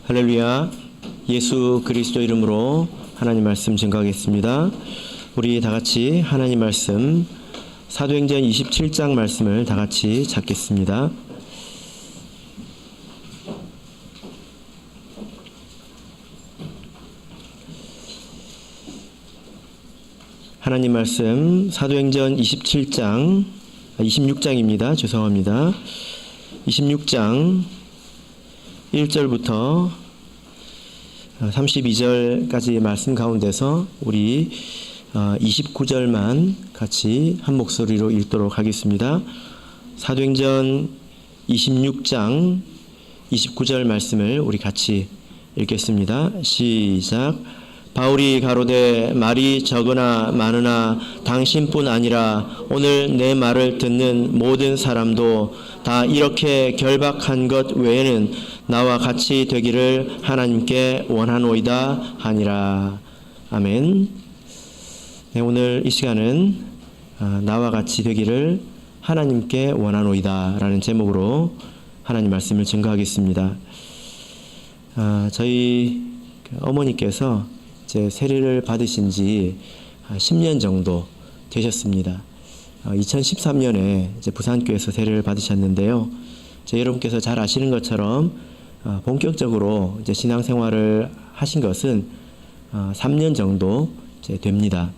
할렐루야. 예수 그리스도 이름으로 하나님 말씀 증거하겠습니다. 우리 다 같이 하나님 말씀 사도행전 27장 말씀을 다 같이 찾겠습니다. 하나님 말씀 사도행전 26장입니다. 죄송합니다. 26장 1절부터 32절까지 말씀 가운데서 우리 29절만 같이 한 목소리로 읽도록 하겠습니다. 사도행전 26장 29절 말씀을 우리 같이 읽겠습니다. 시작. 바울이 가로되 말이 적으나 많으나 당신뿐 아니라 오늘 내 말을 듣는 모든 사람도 다 이렇게 결박한 것 외에는 나와 같이 되기를 하나님께 원하노이다 하니라. 아멘. 네, 오늘 이 시간은 나와 같이 되기를 하나님께 원하노이다 라는 제목으로 하나님 말씀을 증거하겠습니다. 저희 어머니께서 이제 세례를 받으신 지 10년 정도 되셨습니다. 2013년에 이제 부산교회에서 세례를 받으셨는데요. 여러분께서 잘 아시는 것처럼 본격적으로 이제 신앙생활을 하신 것은 3년 정도 이제 됩니다.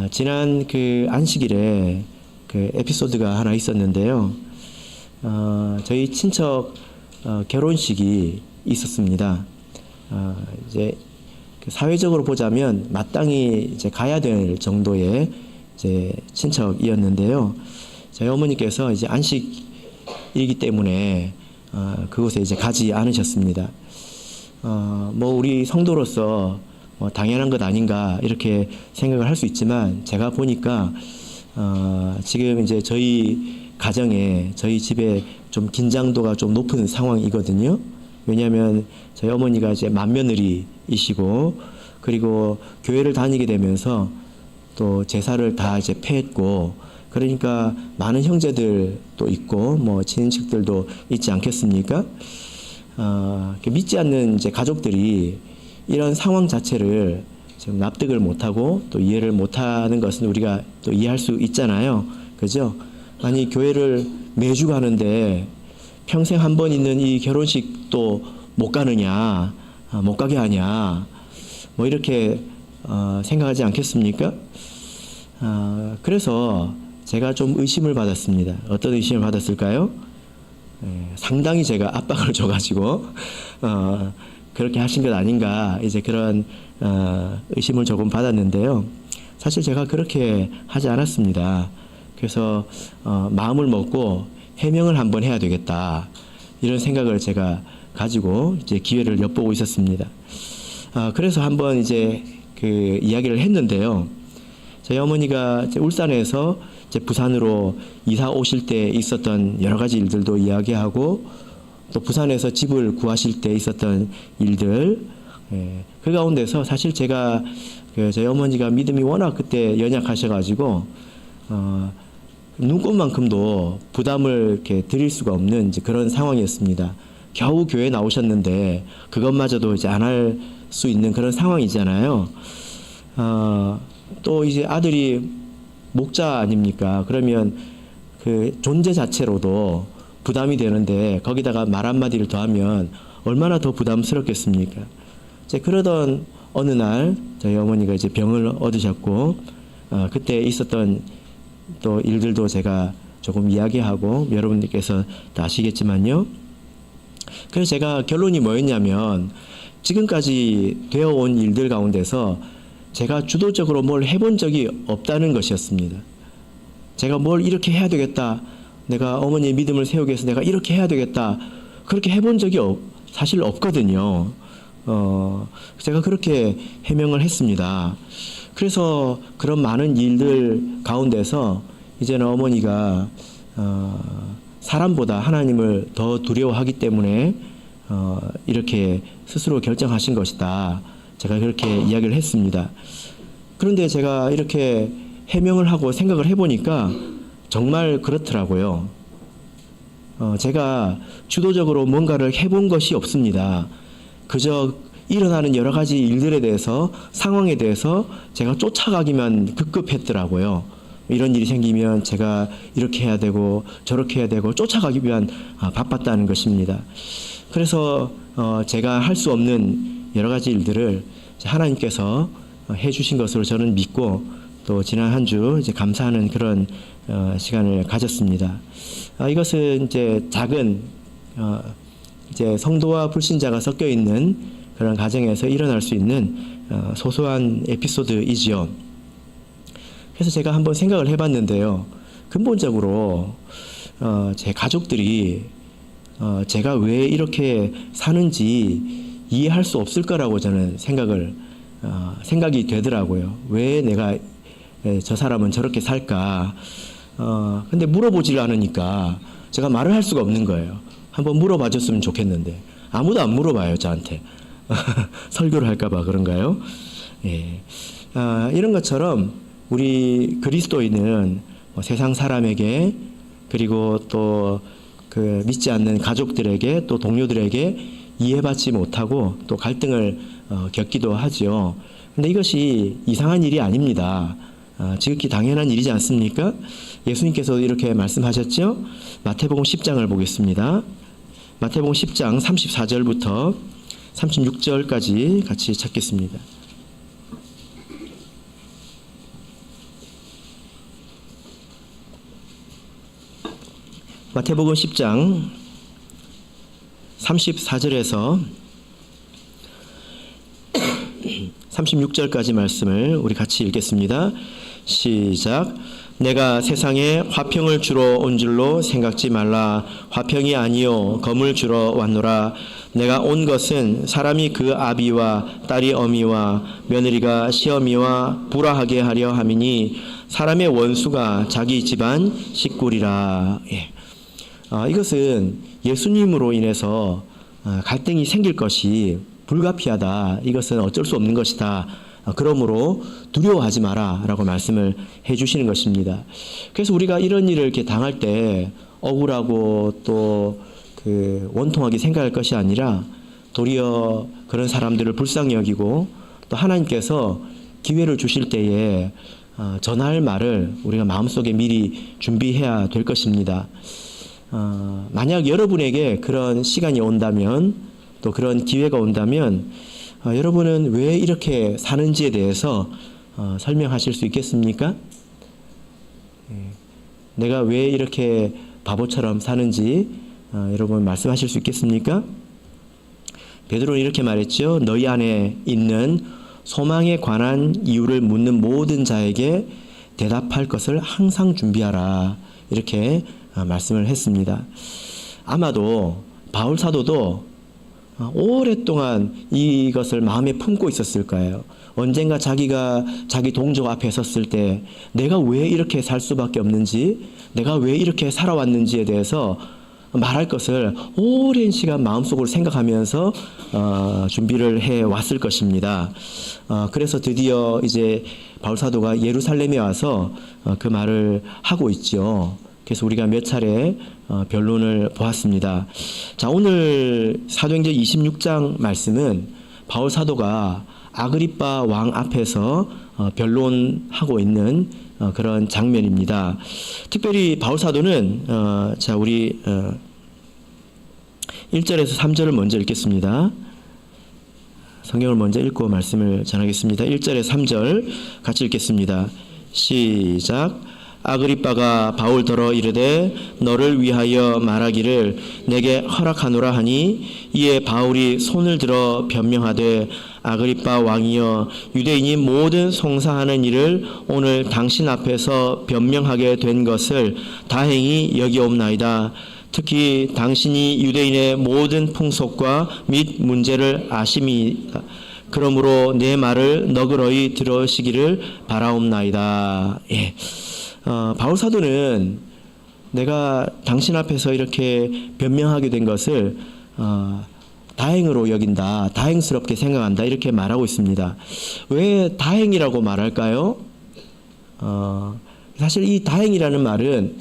지난 그 안식일에 그 에피소드가 하나 있었는데요. 저희 친척 결혼식이 있었습니다. 이제 사회적으로 보자면 마땅히 이제 가야 될 정도의 이제 친척이었는데요. 저희 어머니께서 이제 안식이기 때문에 그곳에 이제 가지 않으셨습니다. 뭐 우리 성도로서 당연한 것 아닌가 이렇게 생각을 할 수 있지만 제가 보니까 지금 이제 저희 가정에 저희 집에 좀 긴장도가 좀 높은 상황이거든요. 왜냐하면 저희 어머니가 이제 맏며느리이시고 그리고 교회를 다니게 되면서 또 제사를 다 이제 패했고 그러니까 많은 형제들도 있고 뭐 친인척들도 있지 않겠습니까? 믿지 않는 이제 가족들이 이런 상황 자체를 지금 납득을 못하고 또 이해를 못하는 것은 우리가 또 이해할 수 있잖아요. 그죠? 아니 교회를 매주 가는데 평생 한 번 있는 이 결혼식도 못 가느냐, 못 가게 하냐, 뭐 이렇게 생각하지 않겠습니까? 그래서 제가 좀 의심을 받았습니다. 어떤 의심을 받았을까요? 상당히 제가 압박을 줘가지고 그렇게 하신 것 아닌가 이제 그런 의심을 조금 받았는데요. 사실 제가 그렇게 하지 않았습니다. 그래서 마음을 먹고 해명을 한번 해야 되겠다 이런 생각을 제가 가지고 이제 기회를 엿보고 있었습니다. 그래서 한번 이제 그 이야기를 했는데요. 저희 어머니가 이제 울산에서 이제 부산으로 이사 오실 때 있었던 여러 가지 일들도 이야기하고 또 부산에서 집을 구하실 때 있었던 일들, 그 가운데서 사실 제가 저희 어머니가 믿음이 워낙 그때 연약하셔가지고 눈꽃만큼도 부담을 이렇게 드릴 수가 없는 이제 그런 상황이었습니다. 겨우 교회 나오셨는데 그것마저도 이제 안 할 수 있는 그런 상황이잖아요. 또 이제 아들이 목자 아닙니까? 그러면 그 존재 자체로도 부담이 되는데 거기다가 말 한마디를 더하면 얼마나 더 부담스럽겠습니까? 이제 그러던 어느 날 저희 어머니가 이제 병을 얻으셨고 그때 있었던 또 일들도 제가 조금 이야기하고 여러분들께서 다 아시겠지만요. 그래서 제가 결론이 뭐였냐면 지금까지 되어온 일들 가운데서 제가 주도적으로 뭘 해본 적이 없다는 것이었습니다. 제가 뭘 이렇게 해야 되겠다. 내가 어머니의 믿음을 세우기 위해서 내가 이렇게 해야 되겠다. 그렇게 해본 적이 사실 없거든요. 제가 그렇게 해명을 했습니다. 그래서 그런 많은 일들 가운데서 이제는 어머니가 사람보다 하나님을 더 두려워하기 때문에 이렇게 스스로 결정하신 것이다. 제가 그렇게 이야기를 했습니다. 그런데 제가 이렇게 해명을 하고 생각을 해보니까 정말 그렇더라고요. 제가 주도적으로 뭔가를 해본 것이 없습니다. 그저 일어나는 여러 가지 일들에 대해서, 상황에 대해서 제가 쫓아가기만 급급했더라고요. 이런 일이 생기면 제가 이렇게 해야 되고 저렇게 해야 되고 쫓아가기 위한 바빴다는 것입니다. 그래서 제가 할 수 없는 여러 가지 일들을 하나님께서 해주신 것으로 저는 믿고, 또 지난 한 주 이제 감사하는 그런 시간을 가졌습니다. 이것은 이제 작은 이제 성도와 불신자가 섞여 있는 그런 가정에서 일어날 수 있는 소소한 에피소드이지요. 그래서 제가 한번 생각을 해봤는데요. 근본적으로 제 가족들이 제가 왜 이렇게 사는지 이해할 수 없을 거라고 저는 생각이 되더라고요. 왜 내가 저 사람은 저렇게 살까? 근데 물어보질 않으니까 제가 말을 할 수가 없는 거예요. 한번 물어봐 줬으면 좋겠는데 아무도 안 물어봐요, 저한테. 설교를 할까봐 그런가요? 예. 이런 것처럼 우리 그리스도인은 세상 사람에게, 그리고 또 그 믿지 않는 가족들에게, 또 동료들에게 이해받지 못하고 또 갈등을 겪기도 하지요. 근데 이것이 이상한 일이 아닙니다. 지극히 당연한 일이지 않습니까? 예수님께서 이렇게 말씀하셨죠? 마태복음 10장을 보겠습니다. 마태복음 10장 34절부터 36절까지 같이 찾겠습니다. 마태복음 10장 34절에서 36절까지 말씀을 우리 같이 읽겠습니다. 시작. 내가 세상에 화평을 주러 온 줄로 생각지 말라. 화평이 아니요 검을 주러 왔노라. 내가 온 것은 사람이 그 아비와 딸이 어미와 며느리가 시어미와 불화하게 하려 함이니 사람의 원수가 자기 집안 식구리라. 예. 이것은 예수님으로 인해서 갈등이 생길 것이 불가피하다. 이것은 어쩔 수 없는 것이다. 그러므로 두려워하지 마라 라고 말씀을 해주시는 것입니다. 그래서 우리가 이런 일을 이렇게 당할 때 억울하고 또 원통하게 생각할 것이 아니라 도리어 그런 사람들을 불쌍히 여기고, 또 하나님께서 기회를 주실 때에 전할 말을 우리가 마음속에 미리 준비해야 될 것입니다. 만약 여러분에게 그런 시간이 온다면, 또 그런 기회가 온다면 여러분은 왜 이렇게 사는지에 대해서 설명하실 수 있겠습니까? 내가 왜 이렇게 바보처럼 사는지 여러분 말씀하실 수 있겠습니까? 베드로는 이렇게 말했죠. 너희 안에 있는 소망에 관한 이유를 묻는 모든 자에게 대답할 것을 항상 준비하라. 이렇게 말씀을 했습니다. 아마도 바울 사도도 오랫동안 이것을 마음에 품고 있었을 거예요. 언젠가 자기가 자기 동족 앞에 섰을 때 내가 왜 이렇게 살 수밖에 없는지, 내가 왜 이렇게 살아왔는지에 대해서 말할 것을 오랜 시간 마음속으로 생각하면서 준비를 해왔을 것입니다. 그래서 드디어 이제 바울 사도가 예루살렘에 와서 그 말을 하고 있죠. 그래서 우리가 몇 차례 변론을 보았습니다. 자, 오늘 사도행전 26장 말씀은 바울 사도가 아그리빠 왕 앞에서 변론하고 있는 그런 장면입니다. 특별히 바울 사도는 자, 우리 1절에서 3절을 먼저 읽겠습니다. 성경을 먼저 읽고 말씀을 전하겠습니다. 1절에 3절 같이 읽겠습니다. 시작. 아그리빠가 바울더러 이르되 너를 위하여 말하기를 내게 허락하노라 하니, 이에 바울이 손을 들어 변명하되 아그리빠 왕이여, 유대인이 모든 송사하는 일을 오늘 당신 앞에서 변명하게 된 것을 다행히 여기옵나이다. 특히 당신이 유대인의 모든 풍속과 및 문제를 아심이다. 그러므로 내 말을 너그러이 들으시기를 바라옵나이다. 예. 바울 사도는 내가 당신 앞에서 이렇게 변명하게 된 것을 다행으로 여긴다, 다행스럽게 생각한다, 이렇게 말하고 있습니다. 왜 다행이라고 말할까요? 사실 이 다행이라는 말은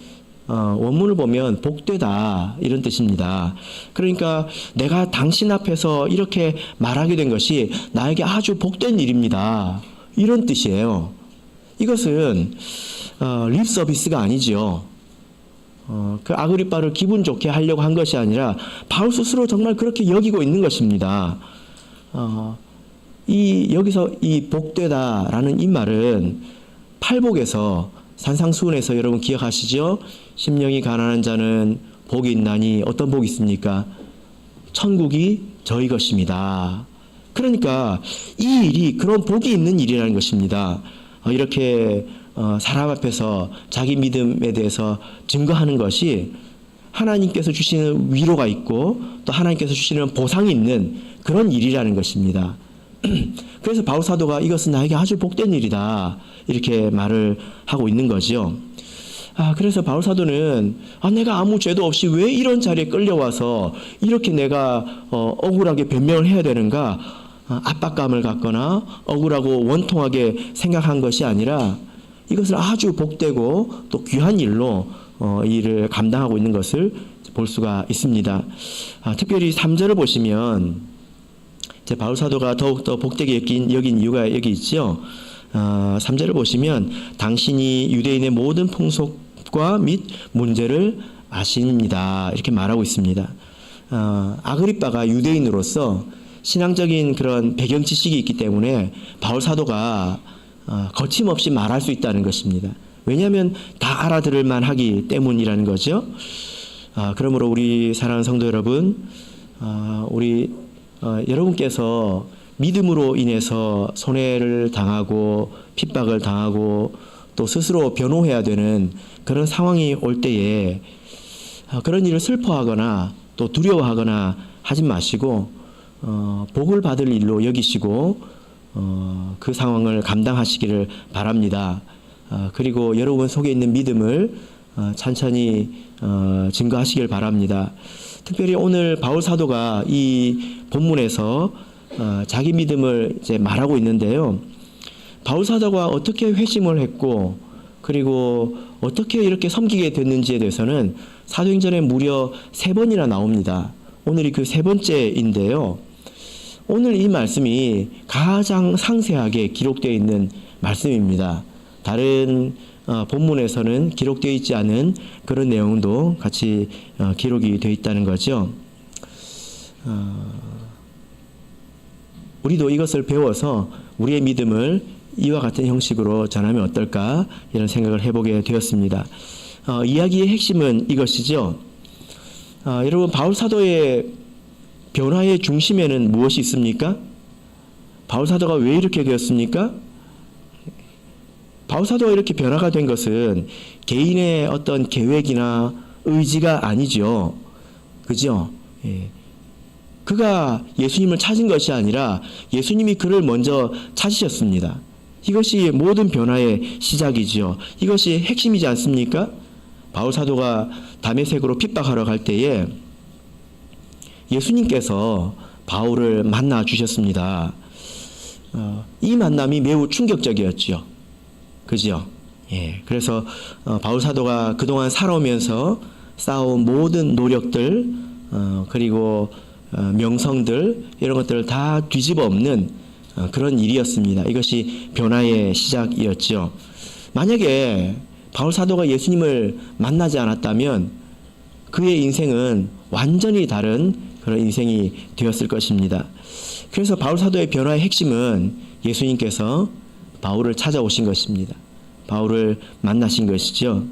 원문을 보면 복되다 이런 뜻입니다. 그러니까 내가 당신 앞에서 이렇게 말하게 된 것이 나에게 아주 복된 일입니다. 이런 뜻이에요. 이것은 립 서비스가 아니지요. 그 아그리빠를 기분 좋게 하려고 한 것이 아니라 바울 스스로 정말 그렇게 여기고 있는 것입니다. 여기서 이 복되다라는 이 말은 팔복에서 산상수훈에서 여러분 기억하시죠? 심령이 가난한 자는 복이 있나니 어떤 복이 있습니까? 천국이 저희 것입니다. 그러니까 이 일이 그런 복이 있는 일이라는 것입니다. 이렇게 사람 앞에서 자기 믿음에 대해서 증거하는 것이 하나님께서 주시는 위로가 있고 또 하나님께서 주시는 보상이 있는 그런 일이라는 것입니다. 그래서 바울 사도가 이것은 나에게 아주 복된 일이다 이렇게 말을 하고 있는 거죠. 그래서 바울 사도는 내가 아무 죄도 없이 왜 이런 자리에 끌려와서 이렇게 내가 억울하게 변명을 해야 되는가 압박감을 갖거나 억울하고 원통하게 생각한 것이 아니라 이것을 아주 복되고 또 귀한 일로 이 일을 감당하고 있는 것을 볼 수가 있습니다. 특별히 3절을 보시면 바울 사도가 더욱더 복되게 여긴 이유가 여기 있죠. 3절을 보시면 당신이 유대인의 모든 풍속과 및 문제를 아십니다. 이렇게 말하고 있습니다. 아그리빠가 유대인으로서 신앙적인 그런 배경 지식이 있기 때문에 바울 사도가 거침없이 말할 수 있다는 것입니다. 왜냐하면 다 알아들을 만하기 때문이라는 거죠. 그러므로 우리 사랑하는 성도 여러분, 여러분께서 믿음으로 인해서 손해를 당하고 핍박을 당하고 또 스스로 변호해야 되는 그런 상황이 올 때에 그런 일을 슬퍼하거나 또 두려워하거나 하지 마시고 복을 받을 일로 여기시고 그 상황을 감당하시기를 바랍니다. 그리고 여러분 속에 있는 믿음을 천천히 증거하시길 바랍니다. 특별히 오늘 바울 사도가 이 본문에서 자기 믿음을 이제 말하고 있는데요. 바울 사도가 어떻게 회심을 했고 그리고 어떻게 이렇게 섬기게 됐는지에 대해서는 사도행전에 무려 3번이나 나옵니다. 오늘이 그 3번째인데요. 오늘 이 말씀이 가장 상세하게 기록되어 있는 말씀입니다. 다른 본문에서는 기록되어 있지 않은 그런 내용도 같이 기록이 되어 있다는 거죠. 우리도 이것을 배워서 우리의 믿음을 이와 같은 형식으로 전하면 어떨까 이런 생각을 해보게 되었습니다. 이야기의 핵심은 이것이죠. 여러분 바울 사도의 변화의 중심에는 무엇이 있습니까? 바울 사도가 왜 이렇게 되었습니까? 바울 사도가 이렇게 변화가 된 것은 개인의 어떤 계획이나 의지가 아니죠. 그죠? 예. 그가 예수님을 찾은 것이 아니라 예수님이 그를 먼저 찾으셨습니다. 이것이 모든 변화의 시작이죠. 이것이 핵심이지 않습니까? 바울 사도가 다메섹으로 핍박하러 갈 때에 예수님께서 바울을 만나 주셨습니다. 이 만남이 매우 충격적이었죠. 그죠? 예. 그래서 바울 사도가 그동안 살아오면서 쌓아온 모든 노력들 그리고 명성들 이런 것들을 다 뒤집어 엎는 그런 일이었습니다. 이것이 변화의 시작이었죠. 만약에 바울 사도가 예수님을 만나지 않았다면 그의 인생은 완전히 다른 그런 인생이 되었을 것입니다. 그래서 바울 사도의 변화의 핵심은 예수님께서 바울을 찾아오신 것입니다. 바울을 만나신 것이죠.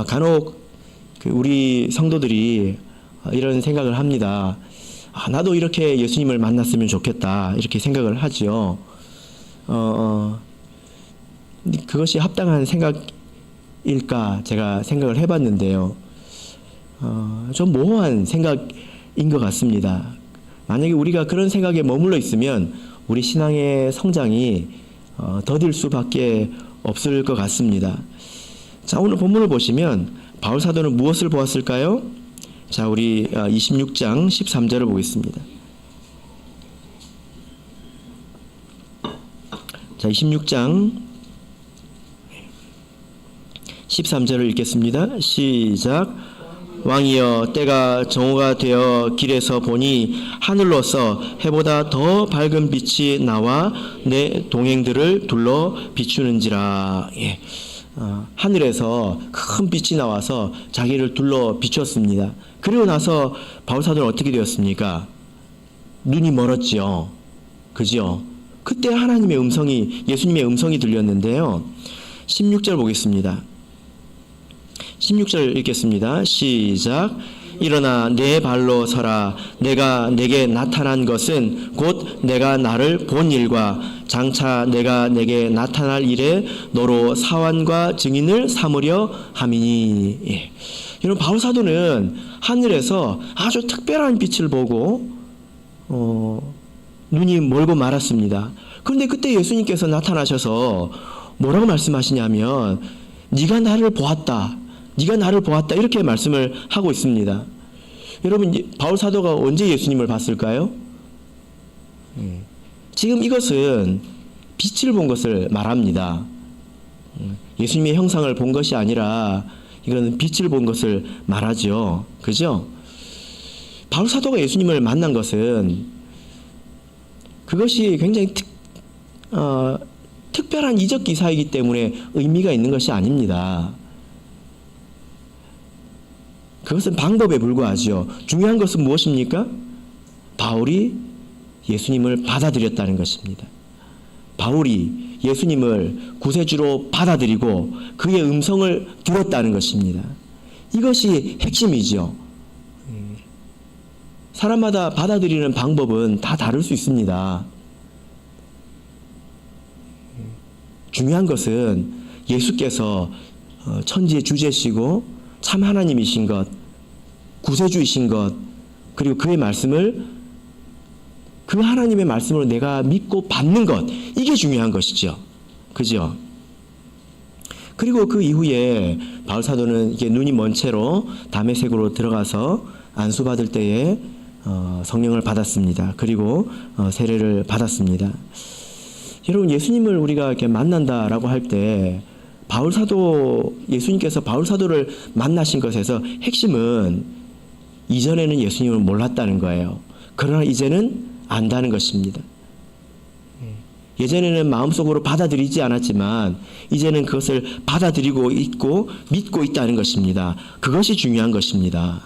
간혹 우리 성도들이 이런 생각을 합니다. 나도 이렇게 예수님을 만났으면 좋겠다 이렇게 생각을 하죠. 그것이 합당한 생각일까 제가 생각을 해봤는데요. 좀 모호한 생각인 것 같습니다. 만약에 우리가 그런 생각에 머물러 있으면 우리 신앙의 성장이 더딜 수밖에 없을 것 같습니다. 자, 오늘 본문을 보시면 바울 사도는 무엇을 보았을까요? 자, 우리 26장 13절을 보겠습니다. 자, 26장 13절을 읽겠습니다. 시작. 왕이여, 때가 정오가 되어 길에서 보니 하늘로서 해보다 더 밝은 빛이 나와 내 동행들을 둘러 비추는지라. 예. 하늘에서 큰 빛이 나와서 자기를 둘러 비췄습니다. 그리고 나서 바울사도는 어떻게 되었습니까? 눈이 멀었지요. 그죠? 그때 하나님의 음성이, 예수님의 음성이 들렸는데요. 16절 보겠습니다. 16절 읽겠습니다. 시작. 일어나 내 발로 서라. 내가 내게 나타난 것은 곧 내가 나를 본 일과 장차 내가 내게 나타날 일에 너로 사환과 증인을 삼으려 함이니. 예. 여러분, 바울사도는 하늘에서 아주 특별한 빛을 보고 눈이 멀고 말았습니다. 그런데 그때 예수님께서 나타나셔서 뭐라고 말씀하시냐면 네가 나를 보았다. 네가 나를 보았다. 이렇게 말씀을 하고 있습니다. 여러분, 바울사도가 언제 예수님을 봤을까요? 지금 이것은 빛을 본 것을 말합니다. 예수님의 형상을 본 것이 아니라 이거는 빛을 본 것을 말하죠. 그죠? 바울사도가 예수님을 만난 것은 그것이 굉장히 특별한 이적 기사이기 때문에 의미가 있는 것이 아닙니다. 그것은 방법에 불과하죠. 중요한 것은 무엇입니까? 바울이 예수님을 받아들였다는 것입니다. 바울이 예수님을 구세주로 받아들이고 그의 음성을 들었다는 것입니다. 이것이 핵심이죠. 사람마다 받아들이는 방법은 다 다를 수 있습니다. 중요한 것은 예수께서 천지의 주제시고 참 하나님이신 것, 구세주이신 것, 그리고 그의 말씀을, 그 하나님의 말씀으로 내가 믿고 받는 것, 이게 중요한 것이죠. 그죠? 그리고 그 이후에 바울사도는 이게 눈이 먼 채로 다메섹으로 들어가서 안수받을 때에 성령을 받았습니다. 그리고 세례를 받았습니다. 여러분, 예수님을 우리가 이렇게 만난다라고 할 때 바울사도, 예수님께서 바울사도를 만나신 것에서 핵심은 이전에는 예수님을 몰랐다는 거예요. 그러나 이제는 안다는 것입니다. 예전에는 마음속으로 받아들이지 않았지만 이제는 그것을 받아들이고 있고 믿고 있다는 것입니다. 그것이 중요한 것입니다.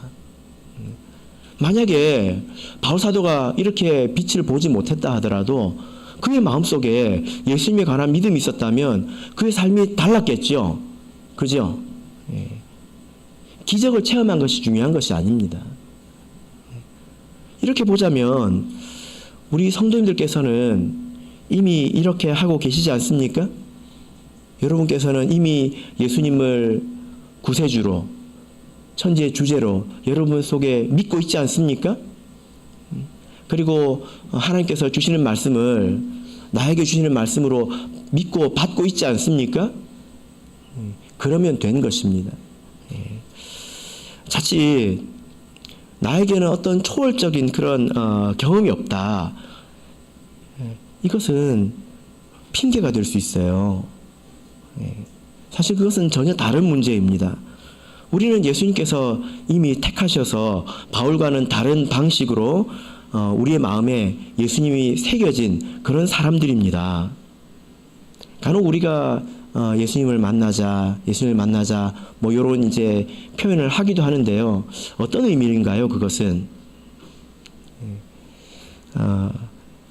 만약에 바울사도가 이렇게 빛을 보지 못했다 하더라도 그의 마음속에 예수님에 관한 믿음이 있었다면 그의 삶이 달랐겠죠. 그죠? 기적을 체험한 것이 중요한 것이 아닙니다. 이렇게 보자면 우리 성도님들께서는 이미 이렇게 하고 계시지 않습니까? 여러분께서는 이미 예수님을 구세주로, 천지의 주제로 여러분 속에 믿고 있지 않습니까? 그리고 하나님께서 주시는 말씀을 나에게 주시는 말씀으로 믿고 받고 있지 않습니까? 그러면 된 것입니다. 자칫 나에게는 어떤 초월적인 그런 경험이 없다. 이것은 핑계가 될 수 있어요. 사실 그것은 전혀 다른 문제입니다. 우리는 예수님께서 이미 택하셔서 바울과는 다른 방식으로 우리의 마음에 예수님이 새겨진 그런 사람들입니다. 간혹 우리가 예수님을 만나자 뭐 이런 이제 표현을 하기도 하는데요. 어떤 의미인가요? 그것은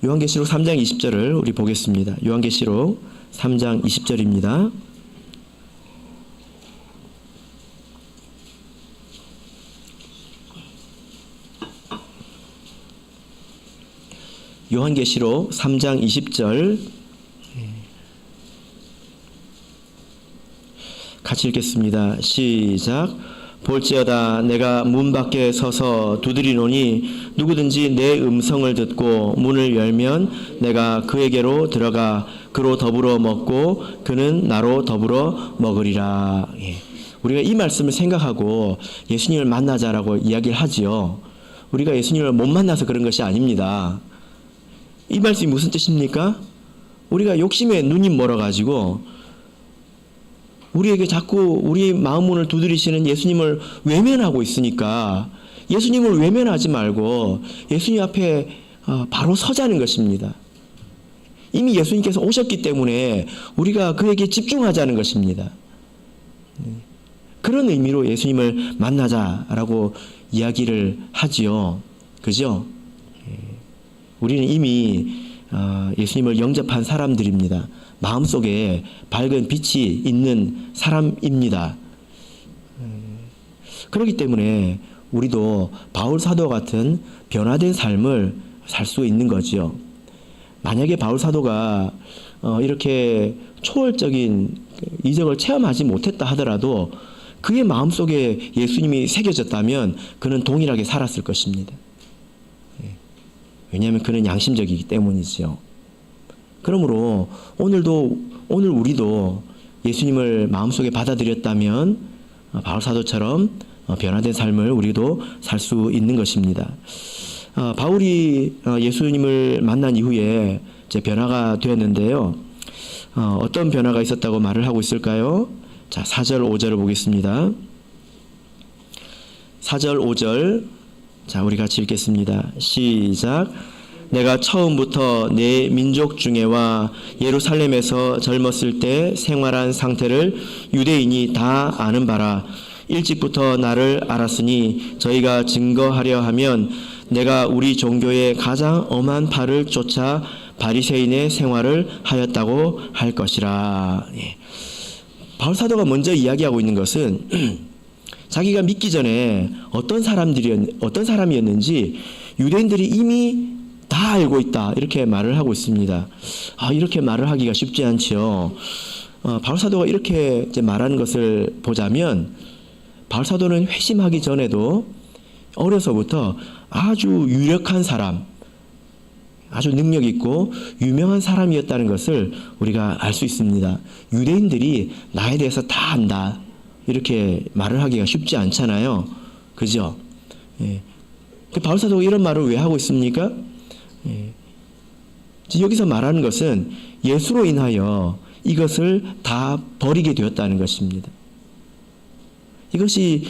요한계시록 3장 20절을 우리 보겠습니다. 요한계시록 3장 20절입니다. 요한계시록 3장 20절 같이 읽겠습니다. 시작. 볼지어다 내가 문 밖에 서서 두드리노니 누구든지 내 음성을 듣고 문을 열면 내가 그에게로 들어가 그로 더불어 먹고 그는 나로 더불어 먹으리라. 우리가 이 말씀을 생각하고 예수님을 만나자라고 이야기를 하지요. 우리가 예수님을 못 만나서 그런 것이 아닙니다. 이 말씀이 무슨 뜻입니까? 우리가 욕심에 눈이 멀어가지고 우리에게 자꾸 우리 마음 문을 두드리시는 예수님을 외면하고 있으니까 예수님을 외면하지 말고 예수님 앞에 바로 서자는 것입니다. 이미 예수님께서 오셨기 때문에 우리가 그에게 집중하자는 것입니다. 그런 의미로 예수님을 만나자라고 이야기를 하지요. 그죠? 우리는 이미 예수님을 영접한 사람들입니다. 마음속에 밝은 빛이 있는 사람입니다. 그렇기 때문에 우리도 바울 사도 같은 변화된 삶을 살 수 있는 거죠. 만약에 바울 사도가 이렇게 초월적인 이적을 체험하지 못했다 하더라도 그의 마음속에 예수님이 새겨졌다면 그는 동일하게 살았을 것입니다. 왜냐하면 그는 양심적이기 때문이죠. 그러므로 오늘 우리도 예수님을 마음속에 받아들였다면 바울 사도처럼 변화된 삶을 우리도 살 수 있는 것입니다. 바울이 예수님을 만난 이후에 이제 변화가 되었는데요. 어떤 변화가 있었다고 말을 하고 있을까요? 자, 4절 5절을 보겠습니다. 4절 5절 자, 우리 같이 읽겠습니다. 시작. 내가 처음부터 내 민족 중에와 예루살렘에서 젊었을 때 생활한 상태를 유대인이 다 아는 바라. 일찍부터 나를 알았으니 저희가 증거하려 하면 내가 우리 종교의 가장 엄한 바를 쫓아 바리새인의 생활을 하였다고 할 것이라. 바울 사도가 먼저 이야기하고 있는 것은 자기가 믿기 전에 어떤 사람이었는지 유대인들이 이미 다 알고 있다, 이렇게 말을 하고 있습니다. 이렇게 말을 하기가 쉽지 않지요. 바울 사도가 이렇게 이제 말하는 것을 보자면 바울 사도는 회심하기 전에도 어려서부터 아주 유력한 사람, 아주 능력 있고 유명한 사람이었다는 것을 우리가 알 수 있습니다. 유대인들이 나에 대해서 다 안다, 이렇게 말을 하기가 쉽지 않잖아요. 그죠? 바울 사도가 이런 말을 왜 하고 있습니까? 여기서 말하는 것은 예수로 인하여 이것을 다 버리게 되었다는 것입니다. 이것이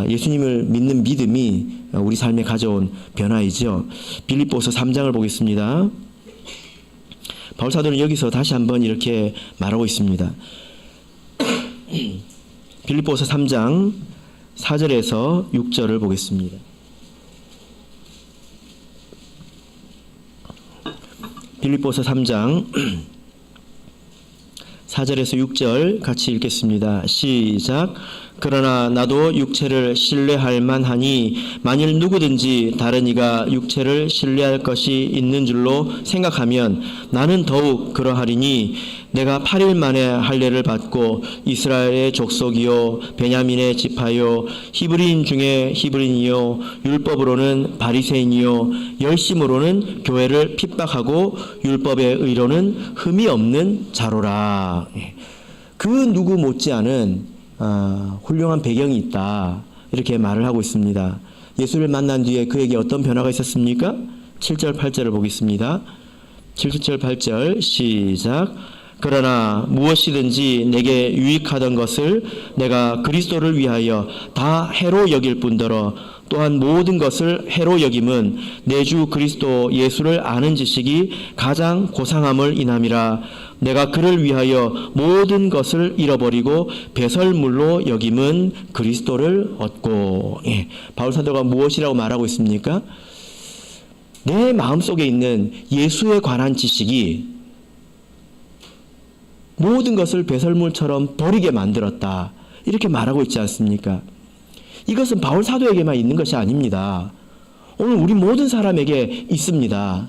예수님을 믿는 믿음이 우리 삶에 가져온 변화이죠. 빌립보서 3장을 보겠습니다. 바울 사도는 여기서 다시 한번 이렇게 말하고 있습니다. 빌립보서 3장 4절에서 6절을 보겠습니다. 빌립보서 3장 4절에서 6절 같이 읽겠습니다. 시작. 그러나 나도 육체를 신뢰할 만하니 만일 누구든지 다른 이가 육체를 신뢰할 것이 있는 줄로 생각하면 나는 더욱 그러하리니 내가 8일 만에 할례를 받고 이스라엘의 족속이요 베냐민의 지파요 히브리인 중에 히브리인이요 율법으로는 바리새인이요 열심으로는 교회를 핍박하고 율법의 의로는 흠이 없는 자로라. 그 누구 못지않은 훌륭한 배경이 있다, 이렇게 말을 하고 있습니다. 예수를 만난 뒤에 그에게 어떤 변화가 있었습니까? 7절 8절을 보겠습니다. 7절 8절 시작. 그러나 무엇이든지 내게 유익하던 것을 내가 그리스도를 위하여 다 해로 여길 뿐더러 또한 모든 것을 해로 여김은 내 주 그리스도 예수를 아는 지식이 가장 고상함을 인함이라. 내가 그를 위하여 모든 것을 잃어버리고 배설물로 여김은 그리스도를 얻고. 바울 사도가 무엇이라고 말하고 있습니까? 내 마음속에 있는 예수에 관한 지식이 모든 것을 배설물처럼 버리게 만들었다, 이렇게 말하고 있지 않습니까? 이것은 바울 사도에게만 있는 것이 아닙니다. 오늘 우리 모든 사람에게 있습니다.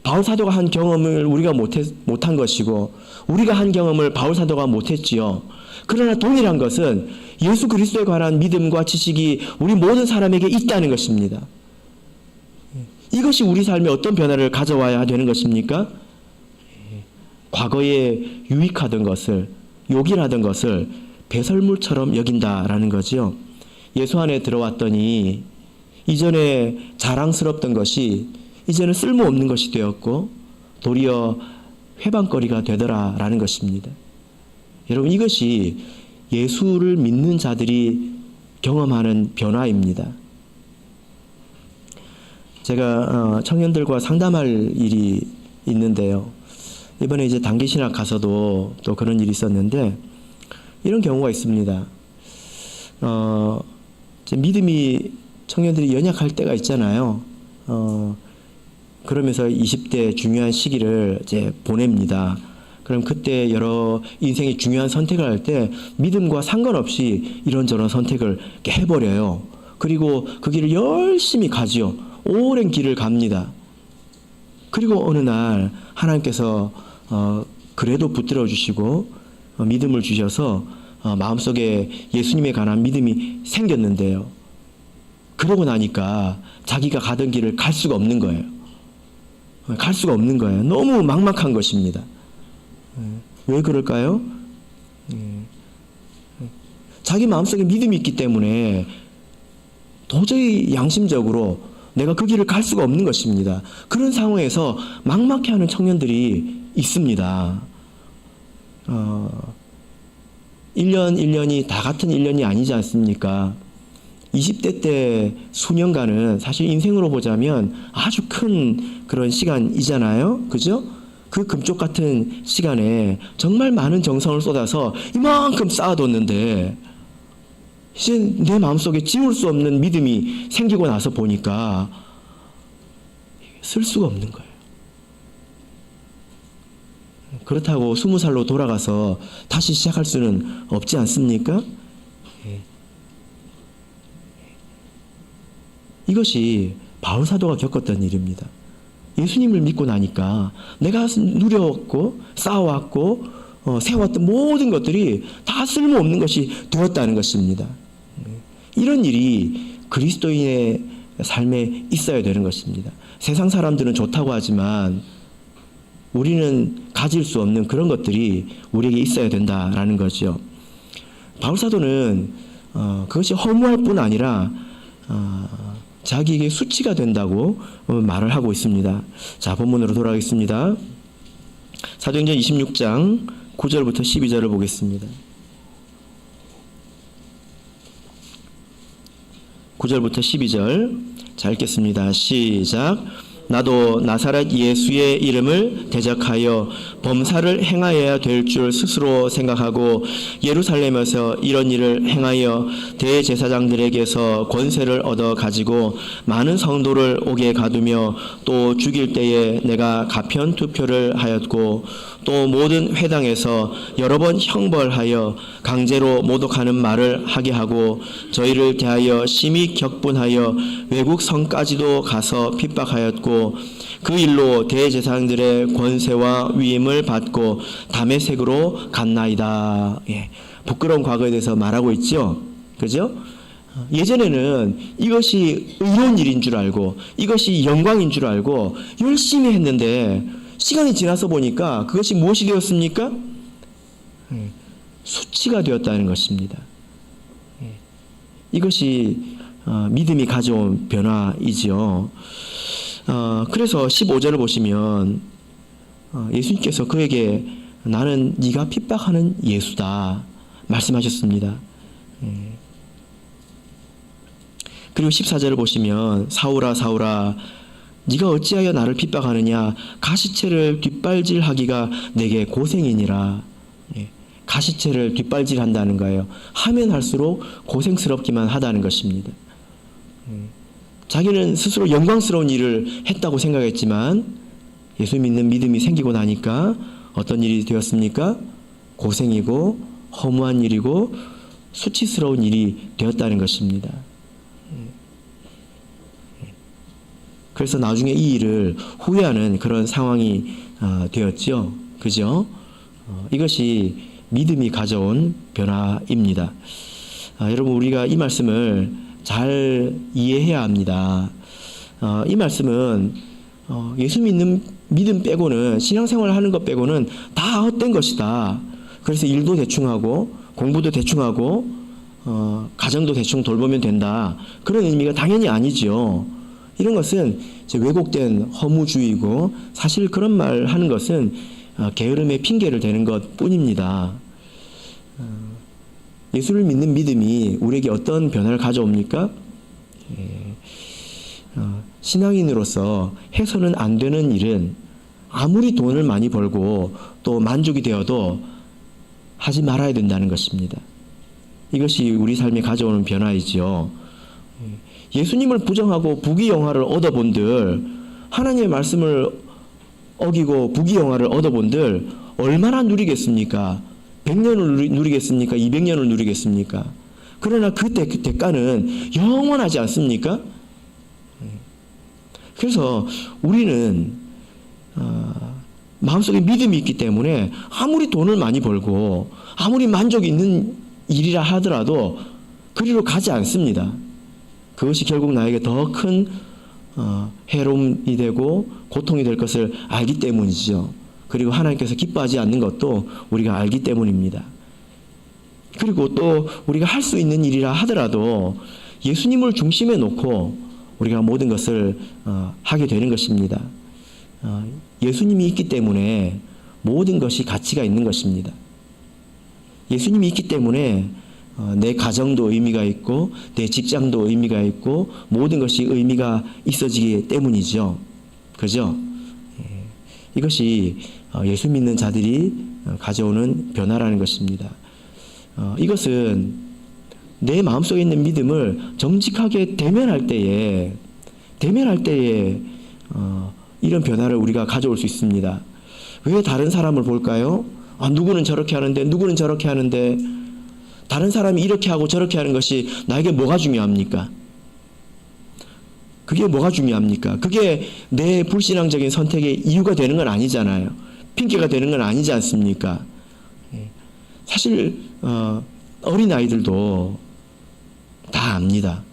바울 사도가 한 경험을 우리가 못한 것이고 우리가 한 경험을 바울 사도가 못했지요. 그러나 동일한 것은 예수 그리스도에 관한 믿음과 지식이 우리 모든 사람에게 있다는 것입니다. 이것이 우리 삶에 어떤 변화를 가져와야 되는 것입니까? 과거에 유익하던 것을, 요긴하던 것을 배설물처럼 여긴다라는 거지요. 예수 안에 들어왔더니 이전에 자랑스럽던 것이 이제는 쓸모없는 것이 되었고 도리어 회방거리가 되더라라는 것입니다. 여러분, 이것이 예수를 믿는 자들이 경험하는 변화입니다. 제가 청년들과 상담할 일이 있는데요. 이번에 이제 단기 신학 가서도 또 그런 일이 있었는데 이런 경우가 있습니다. 믿음이 청년들이 연약할 때가 있잖아요. 그러면서 20대 중요한 시기를 이제 보냅니다. 그럼 그때 여러 인생의 중요한 선택을 할 때 믿음과 상관없이 이런저런 선택을 해버려요. 그리고 그 길을 열심히 가지요. 오랜 길을 갑니다. 그리고 어느 날 하나님께서 그래도 붙들어 주시고 믿음을 주셔서 마음속에 예수님에 관한 믿음이 생겼는데요. 그러고 나니까 자기가 가던 길을 갈 수가 없는 거예요. 갈 수가 없는 거예요. 너무 막막한 것입니다. 왜 그럴까요? 자기 마음속에 믿음이 있기 때문에 도저히 양심적으로 내가 그 길을 갈 수가 없는 것입니다. 그런 상황에서 막막해하는 청년들이 있습니다. 1년이 다 같은 1년이 아니지 않습니까? 20대 때 수년간은 사실 인생으로 보자면 아주 큰 그런 시간이잖아요. 그죠? 그 금쪽 같은 시간에 정말 많은 정성을 쏟아서 이만큼 쌓아뒀는데 이제 내 마음속에 지울 수 없는 믿음이 생기고 나서 보니까 쓸 수가 없는 거예요. 그렇다고 20살로 돌아가서 다시 시작할 수는 없지 않습니까? 이것이 바울 사도가 겪었던 일입니다. 예수님을 믿고 나니까 내가 누려왔고 쌓아왔고 세웠던 모든 것들이 다 쓸모없는 것이 되었다는 것입니다. 이런 일이 그리스도인의 삶에 있어야 되는 것입니다. 세상 사람들은 좋다고 하지만 우리는 가질 수 없는 그런 것들이 우리에게 있어야 된다라는 거죠. 바울 사도는 그것이 허무할 뿐 아니라 자기에게 수치가 된다고 말을 하고 있습니다. 자, 본문으로 돌아가겠습니다. 사도행전 26장 9절부터 12절을 보겠습니다. 9절부터 12절 자 읽겠습니다. 시작. 나도 나사렛 예수의 이름을 대적하여 범사를 행하여야 될 줄 스스로 생각하고 예루살렘에서 이런 일을 행하여 대제사장들에게서 권세를 얻어 가지고 많은 성도를 옥에 가두며 또 죽일 때에 내가 가편 투표를 하였고 또 모든 회당에서 여러 번 형벌하여 강제로 모독하는 말을 하게 하고 저희를 대하여 심히 격분하여 외국 성까지도 가서 핍박하였고 그 일로 대제사장들의 권세와 위임을 받고 다메섹으로 갔나이다. 부끄러운 과거에 대해서 말하고 있죠. 그죠? 예전에는 이것이 의로운 일인 줄 알고 이것이 영광인 줄 알고 열심히 했는데 시간이 지나서 보니까 그것이 무엇이 되었습니까? 수치가 되었다는 것입니다. 이것이 믿음이 가져온 변화이지요. 그래서 15절을 보시면 예수님께서 그에게 나는 네가 핍박하는 예수다 말씀하셨습니다. 그리고 14절을 보시면 사울아 사울아 네가 어찌하여 나를 핍박하느냐 가시체를 뒷발질하기가 내게 고생이니라. 가시체를 뒷발질한다는 거예요. 하면 할수록 고생스럽기만 하다는 것입니다. 자기는 스스로 영광스러운 일을 했다고 생각했지만 예수 믿는 믿음이 생기고 나니까 어떤 일이 되었습니까? 고생이고 허무한 일이고 수치스러운 일이 되었다는 것입니다. 그래서 나중에 이 일을 후회하는 그런 상황이 되었죠. 그죠? 이것이 믿음이 가져온 변화입니다. 여러분 우리가 이 말씀을 잘 이해해야 합니다. 이 말씀은 예수 믿는 믿음 빼고는 신앙생활 하는 것 빼고는 다 헛된 것이다. 그래서 일도 대충하고 공부도 대충하고 가정도 대충 돌보면 된다. 그런 의미가 당연히 아니죠. 이런 것은 왜곡된 허무주의고 사실 그런 말 하는 것은 게으름의 핑계를 대는 것 뿐입니다. 예수를 믿는 믿음이 우리에게 어떤 변화를 가져옵니까? 신앙인으로서 해서는 안 되는 일은 아무리 돈을 많이 벌고 또 만족이 되어도 하지 말아야 된다는 것입니다. 이것이 우리 삶에 가져오는 변화이지요. 예수님을 부정하고 부귀영화를 얻어본들, 하나님의 말씀을 어기고 부귀영화를 얻어본들 얼마나 누리겠습니까? 100년을 누리겠습니까? 200년을 누리겠습니까? 그러나 그 대가는 영원하지 않습니까? 그래서 우리는 마음속에 믿음이 있기 때문에 아무리 돈을 많이 벌고 아무리 만족이 있는 일이라 하더라도 그리로 가지 않습니다. 그것이 결국 나에게 더 큰 해로움이 되고 고통이 될 것을 알기 때문이죠. 그리고 하나님께서 기뻐하지 않는 것도 우리가 알기 때문입니다. 그리고 또 우리가 할 수 있는 일이라 하더라도 예수님을 중심에 놓고 우리가 모든 것을 하게 되는 것입니다. 예수님이 있기 때문에 모든 것이 가치가 있는 것입니다. 예수님이 있기 때문에 내 가정도 의미가 있고 내 직장도 의미가 있고 모든 것이 의미가 있어지기 때문이죠. 그죠? 이것이 예수 믿는 자들이 가져오는 변화라는 것입니다. 이것은 내 마음속에 있는 믿음을 정직하게 대면할 때에 이런 변화를 우리가 가져올 수 있습니다. 왜 다른 사람을 볼까요? 누구는 저렇게 하는데 누구는 저렇게 하는데 다른 사람이 이렇게 하고 저렇게 하는 것이 나에게 뭐가 중요합니까? 그게 뭐가 중요합니까? 그게 내 불신앙적인 선택의 이유가 되는 건 아니잖아요. 핑계가 되는 건 아니지 않습니까? 사실 어린아이들도 다 압니다.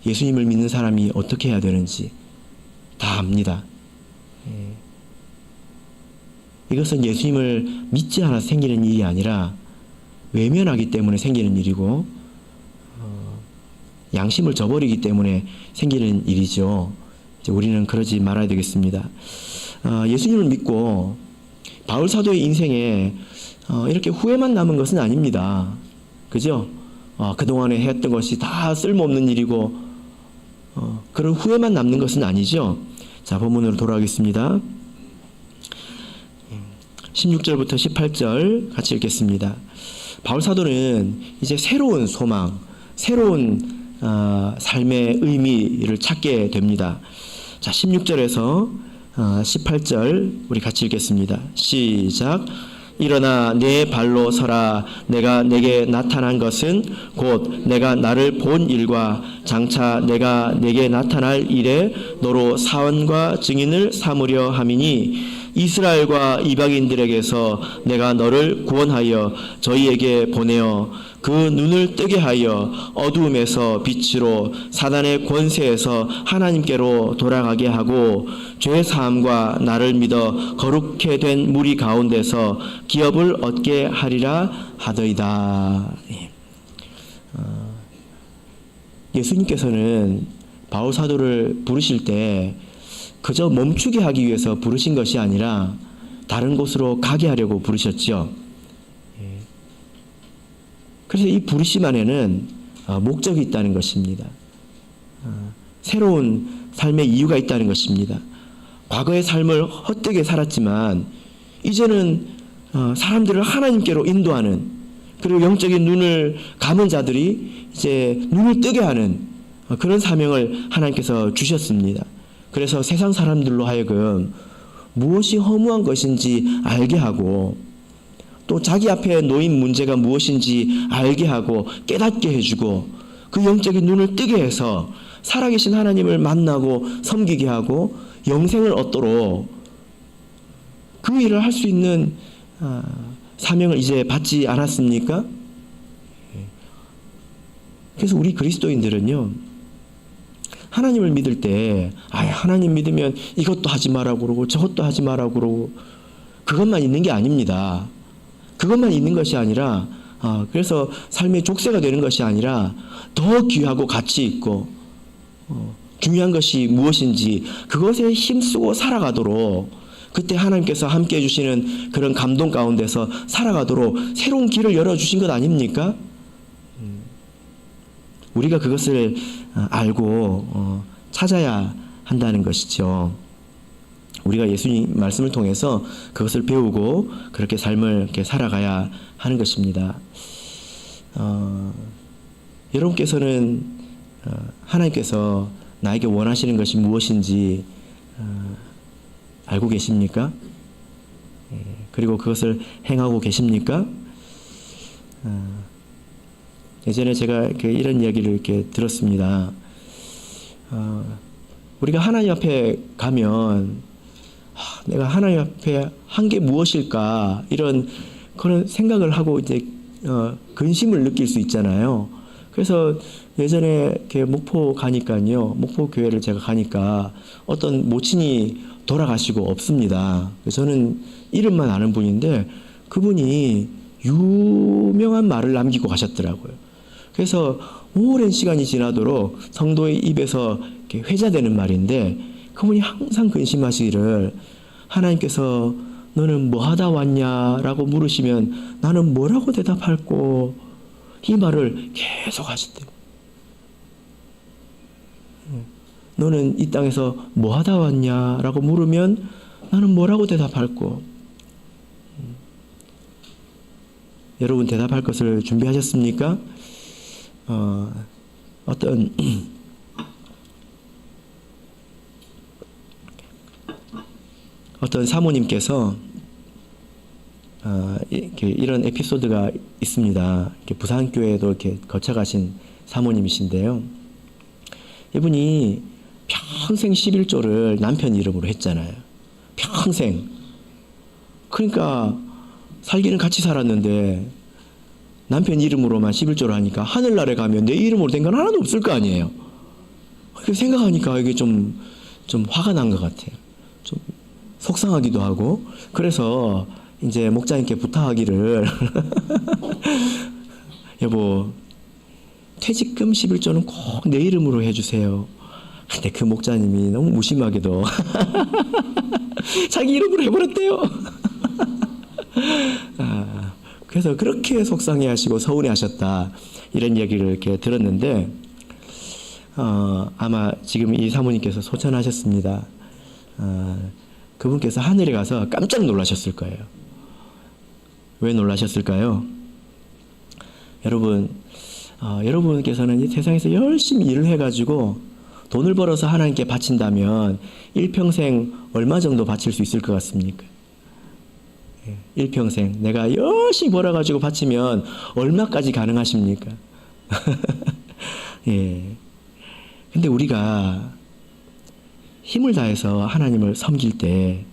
예수님을 믿는 사람이 어떻게 해야 되는지 다 압니다. 이것은 예수님을 믿지 않아서 생기는 일이 아니라 외면하기 때문에 생기는 일이고 양심을 저버리기 때문에 생기는 일이죠. 이제 우리는 그러지 말아야 되겠습니다. 예수님을 믿고 바울 사도의 인생에 이렇게 후회만 남은 것은 아닙니다. 그죠? 그동안에 했던 것이 다 쓸모없는 일이고 그런 후회만 남는 것은 아니죠. 자, 본문으로 돌아가겠습니다. 16절부터 18절 같이 읽겠습니다. 바울 사도는 이제 새로운 소망, 새로운 삶의 의미를 찾게 됩니다. 자, 16절에서 18절 우리 같이 읽겠습니다. 시작. 일어나 내 발로 서라. 내가 내게 나타난 것은 곧 내가 나를 본 일과 장차 내가 내게 나타날 일에 너로 사원과 증인을 삼으려 함이니 이스라엘과 이방인들에게서 내가 너를 구원하여 저희에게 보내어 그 눈을 뜨게 하여 어두움에서 빛으로 사단의 권세에서 하나님께로 돌아가게 하고 죄 사함과 나를 믿어 거룩해 된 무리 가운데서 기업을 얻게 하리라 하더이다. 예수님께서는 바울 사도를 부르실 때 그저 멈추게 하기 위해서 부르신 것이 아니라 다른 곳으로 가게 하려고 부르셨죠. 그래서 이 부르심 안에는 목적이 있다는 것입니다. 새로운 삶의 이유가 있다는 것입니다. 과거의 삶을 헛되게 살았지만 이제는 사람들을 하나님께로 인도하는, 그리고 영적인 눈을 감은 자들이 이제 눈을 뜨게 하는 그런 사명을 하나님께서 주셨습니다. 그래서 세상 사람들로 하여금 무엇이 허무한 것인지 알게 하고 또 자기 앞에 놓인 문제가 무엇인지 알게 하고 깨닫게 해주고 그 영적인 눈을 뜨게 해서 살아계신 하나님을 만나고 섬기게 하고 영생을 얻도록 그 일을 할 수 있는 사명을 이제 받지 않았습니까? 그래서 우리 그리스도인들은요, 하나님을 믿을 때 하나님 믿으면 이것도 하지 말라고 그러고 저것도 하지 말라고 그러고 그것만 있는 게 아닙니다. 그것만 있는 것이 아니라 그래서 삶의 족쇄가 되는 것이 아니라 더 귀하고 가치 있고 중요한 것이 무엇인지 그것에 힘쓰고 살아가도록, 그때 하나님께서 함께 해주시는 그런 감동 가운데서 살아가도록 새로운 길을 열어주신 것 아닙니까? 우리가 그것을 알고 찾아야 한다는 것이죠. 우리가 예수님 말씀을 통해서 그것을 배우고 그렇게 삶을 이렇게 살아가야 하는 것입니다. 여러분께서는 하나님께서 나에게 원하시는 것이 무엇인지 알고 계십니까? 그리고 그것을 행하고 계십니까? 예전에 제가 이런 이야기를 이렇게 들었습니다. 우리가 하나님 앞에 가면 내가 하나님 앞에 한 게 무엇일까 이런 그런 생각을 하고 이제 근심을 느낄 수 있잖아요. 그래서 예전에 이렇게 목포 가니까요, 목포 교회를 제가 가니까 어떤 모친이 돌아가시고 없습니다. 저는 이름만 아는 분인데 그분이 유명한 말을 남기고 가셨더라고요. 그래서 오랜 시간이 지나도록 성도의 입에서 이렇게 회자되는 말인데 그분이 항상 근심하시기를 하나님께서 너는 뭐 하다 왔냐라고 물으시면 나는 뭐라고 대답할꼬 이 말을 계속 하시대요. 너는 이 땅에서 뭐 하다 왔냐라고 물으면 나는 뭐라고 대답할꼬. 여러분 대답할 것을 준비하셨습니까? 어떤 사모님께서 이런 에피소드가 있습니다. 부산교회도 이렇게 거쳐가신 사모님이신데요. 이분이 평생 11조를 남편 이름으로 했잖아요. 평생. 그러니까 살기는 같이 살았는데 남편 이름으로만 11조를 하니까 하늘나라에 가면 내 이름으로 된 건 하나도 없을 거 아니에요. 생각하니까 이게 좀 화가 난 것 같아요. 좀 속상하기도 하고. 그래서 이제 목자님께 부탁하기를 여보 퇴직금 11조는 꼭 내 이름으로 해주세요. 근데 그 목자님이 너무 무심하게도 자기 이름으로 해버렸대요. 그래서 그렇게 속상해 하시고 서운해 하셨다 이런 얘기를 이렇게 들었는데 아마 지금 이 사모님께서 소천하셨습니다. 그분께서 하늘에 가서 깜짝 놀라셨을 거예요. 왜 놀라셨을까요? 여러분, 여러분께서는 이 세상에서 열심히 일을 해가지고 돈을 벌어서 하나님께 바친다면 일평생 얼마 정도 바칠 수 있을 것 같습니까? 일평생 내가 열심히 벌어가지고 바치면 얼마까지 가능하십니까? 예. 근데 우리가 힘을 다해서 하나님을 섬길 때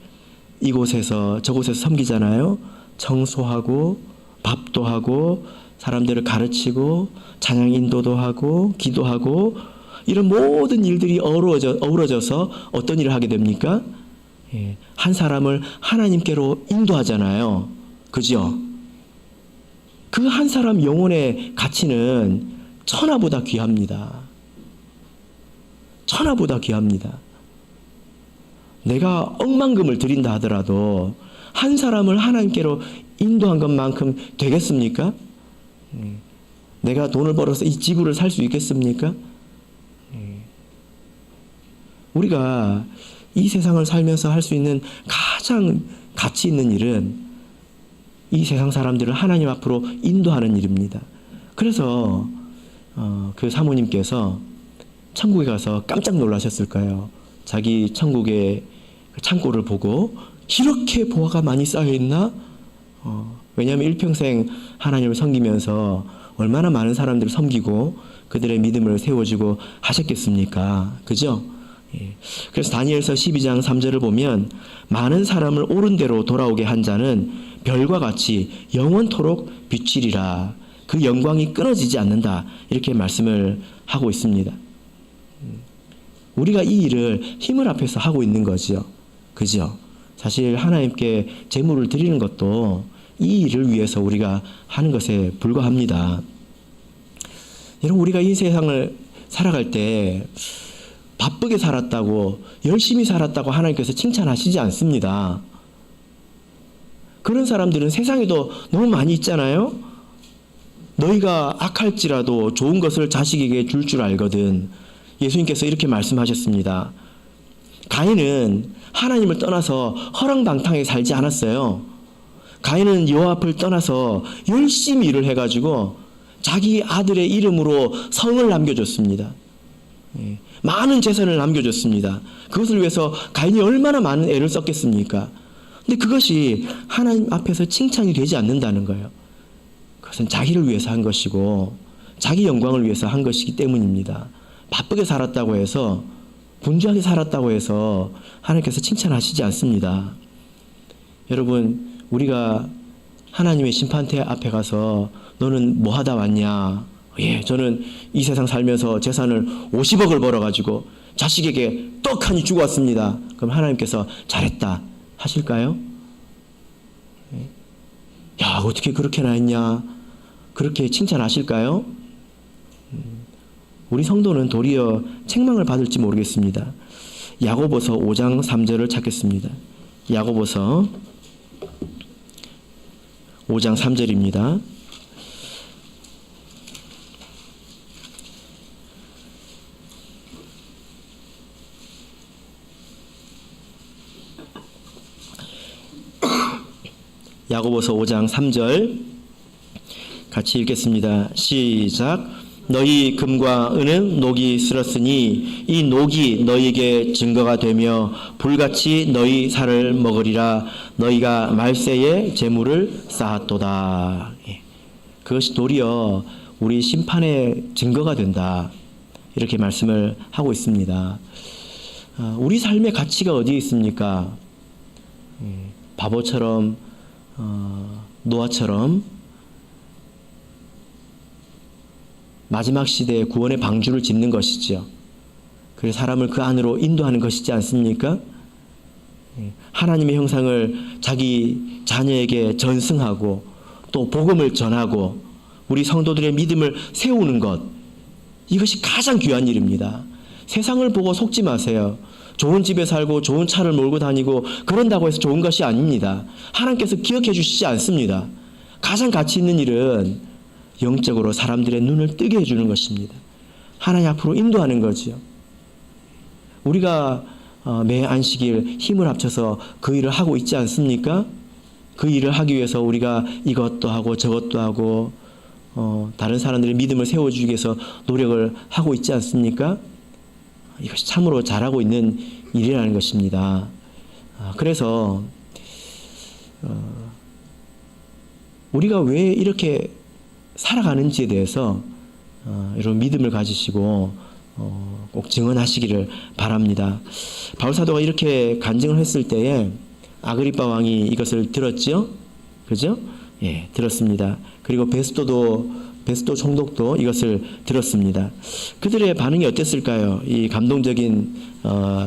이곳에서 저곳에서 섬기잖아요. 청소하고 밥도 하고 사람들을 가르치고 찬양 인도도 하고 기도하고 이런 모든 일들이 어우러져서 어떤 일을 하게 됩니까? 예, 한 사람을 하나님께로 인도하잖아요. 그죠? 그 한 사람 영혼의 가치는 천하보다 귀합니다. 천하보다 귀합니다. 내가 억만금을 드린다 하더라도 한 사람을 하나님께로 인도한 것만큼 되겠습니까? 내가 돈을 벌어서 이 지구를 살 수 있겠습니까? 우리가 이 세상을 살면서 할 수 있는 가장 가치 있는 일은 이 세상 사람들을 하나님 앞으로 인도하는 일입니다. 그래서 그 사모님께서 천국에 가서 깜짝 놀라셨을 거예요. 자기 천국의 창고를 보고 이렇게 보화가 많이 쌓여있나? 왜냐하면 일평생 하나님을 섬기면서 얼마나 많은 사람들을 섬기고 그들의 믿음을 세워주고 하셨겠습니까? 그죠? 예. 그래서 다니엘서 12장 3절을 보면 많은 사람을 옳은 대로 돌아오게 한 자는 별과 같이 영원토록 비치리라. 그 영광이 끊어지지 않는다. 이렇게 말씀을 하고 있습니다. 우리가 이 일을 힘을 합해서 하고 있는 거죠. 그죠? 사실 하나님께 제물을 드리는 것도 이 일을 위해서 우리가 하는 것에 불과합니다. 여러분, 우리가 이 세상을 살아갈 때 바쁘게 살았다고 열심히 살았다고 하나님께서 칭찬하시지 않습니다. 그런 사람들은 세상에도 너무 많이 있잖아요. 너희가 악할지라도 좋은 것을 자식에게 줄 줄 알거든. 예수님께서 이렇게 말씀하셨습니다. 가인은 하나님을 떠나서 허랑방탕하게 살지 않았어요. 가인은 여호와 앞을 떠나서 열심히 일을 해가지고 자기 아들의 이름으로 성을 남겨줬습니다. 많은 재산을 남겨줬습니다. 그것을 위해서 가인이 얼마나 많은 애를 썼겠습니까? 근데 그것이 하나님 앞에서 칭찬이 되지 않는다는 거예요. 그것은 자기를 위해서 한 것이고 자기 영광을 위해서 한 것이기 때문입니다. 바쁘게 살았다고 해서, 분주하게 살았다고 해서 하나님께서 칭찬하시지 않습니다. 여러분, 우리가 하나님의 심판대 앞에 가서 너는 뭐 하다 왔냐? 예, 저는 이 세상 살면서 재산을 50억을 벌어가지고 자식에게 떡하니 주고 왔습니다. 그럼 하나님께서 잘했다 하실까요? 야, 어떻게 그렇게나 했냐? 그렇게 칭찬하실까요? 우리 성도는 도리어 책망을 받을지 모르겠습니다. 야고보서 5장 3절을 찾겠습니다. 야고보서 5장 3절입니다. 야고보서 5장 3절 같이 읽겠습니다. 시작. 너희 금과 은은 녹이 쓸었으니 이 녹이 너희에게 증거가 되며 불같이 너희 살을 먹으리라. 너희가 말세에 재물을 쌓았도다. 그것이 도리어 우리 심판의 증거가 된다. 이렇게 말씀을 하고 있습니다. 우리 삶의 가치가 어디에 있습니까? 바보처럼 노아처럼 마지막 시대에 구원의 방주를 짓는 것이죠. 그래서 사람을 그 안으로 인도하는 것이지 않습니까? 하나님의 형상을 자기 자녀에게 전승하고 또 복음을 전하고 우리 성도들의 믿음을 세우는 것, 이것이 가장 귀한 일입니다. 세상을 보고 속지 마세요. 좋은 집에 살고 좋은 차를 몰고 다니고 그런다고 해서 좋은 것이 아닙니다. 하나님께서 기억해 주시지 않습니다. 가장 가치 있는 일은 영적으로 사람들의 눈을 뜨게 해주는 것입니다. 하나님 앞으로 인도하는 거지요. 우리가 매 안식일 힘을 합쳐서 그 일을 하고 있지 않습니까? 그 일을 하기 위해서 우리가 이것도 하고 저것도 하고 다른 사람들의 믿음을 세워주기 위해서 노력을 하고 있지 않습니까? 이것이 참으로 잘하고 있는 일이라는 것입니다. 그래서 우리가 왜 이렇게 살아가는지에 대해서 여러분 믿음을 가지시고 꼭 증언하시기를 바랍니다. 바울사도가 이렇게 간증을 했을 때에 아그리빠 왕이 이것을 들었죠? 그죠? 예, 들었습니다. 그리고 베스도 총독도 이것을 들었습니다. 그들의 반응이 어땠을까요? 이 감동적인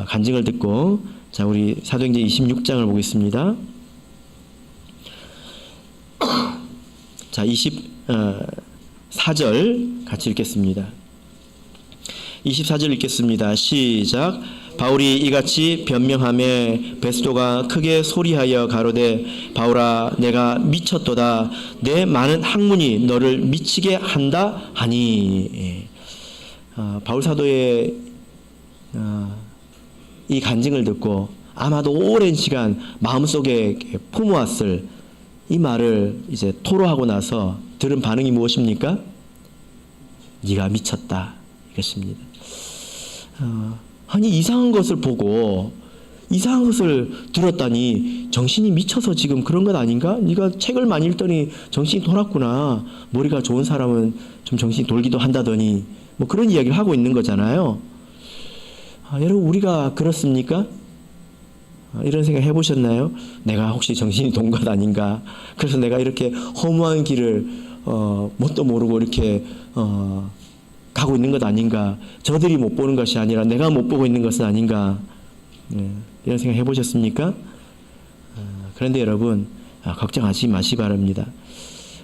간증을 듣고, 자, 우리 사도행전 26장을 보겠습니다. 자, 24절 같이 읽겠습니다. 24절 읽겠습니다. 시작. 바울이 이같이 변명하매 베스도가 크게 소리하여 가로되 바울아 내가 미쳤도다. 내 많은 학문이 너를 미치게 한다 하니. 바울 사도의 이 간증을 듣고 아마도 오랜 시간 마음속에 품어왔을 이 말을 이제 토로하고 나서 들은 반응이 무엇입니까? 네가 미쳤다 이것입니다. 아니 이상한 것을 보고 이상한 것을 들었다니 정신이 미쳐서 지금 그런 것 아닌가? 네가 책을 많이 읽더니 정신이 돌았구나. 머리가 좋은 사람은 좀 정신이 돌기도 한다더니 뭐 그런 이야기를 하고 있는 거잖아요. 여러분 우리가 그렇습니까? 이런 생각 해보셨나요? 내가 혹시 정신이 돈 것 아닌가? 그래서 내가 이렇게 허무한 길을 뭣도 모르고 이렇게 가고 있는 것 아닌가? 저들이 못 보는 것이 아니라 내가 못 보고 있는 것은 아닌가? 이런 생각 해보셨습니까? 그런데 여러분 걱정하지 마시기 바랍니다.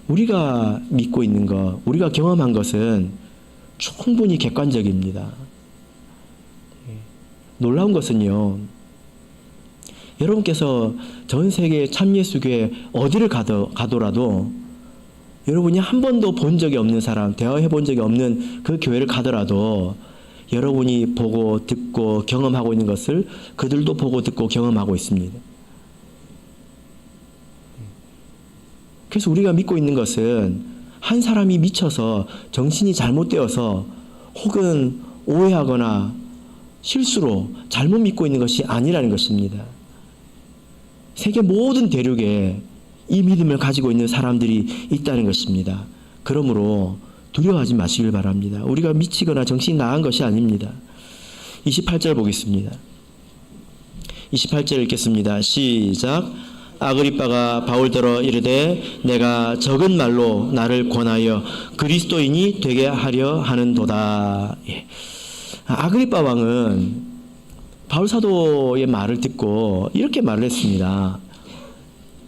우리가 믿고 있는 것, 우리가 경험한 것은 충분히 객관적입니다. 놀라운 것은요, 여러분께서 전 세계 참예수교회 어디를 가더라도 여러분이 한 번도 본 적이 없는 사람, 대화해 본 적이 없는 그 교회를 가더라도 여러분이 보고 듣고 경험하고 있는 것을 그들도 보고 듣고 경험하고 있습니다. 그래서 우리가 믿고 있는 것은 한 사람이 미쳐서 정신이 잘못되어서 혹은 오해하거나 실수로 잘못 믿고 있는 것이 아니라는 것입니다. 세계 모든 대륙에 이 믿음을 가지고 있는 사람들이 있다는 것입니다. 그러므로 두려워하지 마시길 바랍니다. 우리가 미치거나 정신이 나간 것이 아닙니다. 28절 보겠습니다. 28절 읽겠습니다. 시작. 아그리빠가 바울더러 이르되 내가 적은 말로 나를 권하여 그리스도인이 되게 하려 하는도다. 예. 아그리빠 왕은 바울 사도의 말을 듣고 이렇게 말을 했습니다.